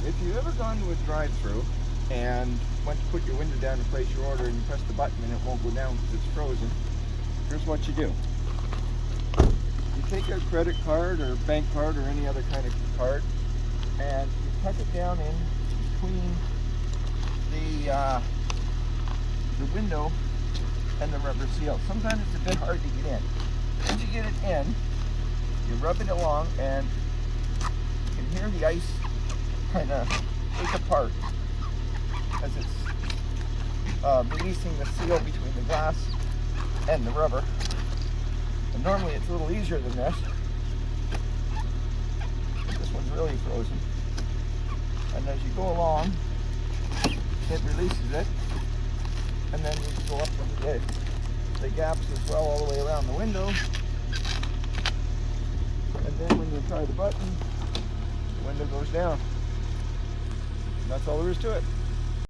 If you've ever gone to a drive-thru and went to put your window down to place your order and you press the button and it won't go down because it's frozen, here's what you do. You take a credit card or bank card or any other kind of card and you tuck it down in between the window and the rubber seal. Sometimes it's a bit hard to get in. Once you get it in, you rub it along and you can hear the ice kind of take apart as it's releasing the seal between the glass and the rubber. And normally it's a little easier than this. This one's really frozen. And as you go along, it releases it. And then you go up into the gaps as well all the way around the window. And then when you try the button, the window goes down. And that's all there is to it.